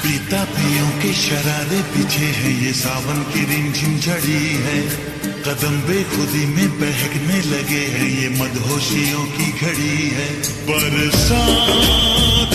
पीता पियों के शरारे पीछे है, ये सावन की रिमझिम झड़ी है। कदम बेखुदी में बहकने लगे हैं, ये मदहोशियों की घड़ी है। बरसात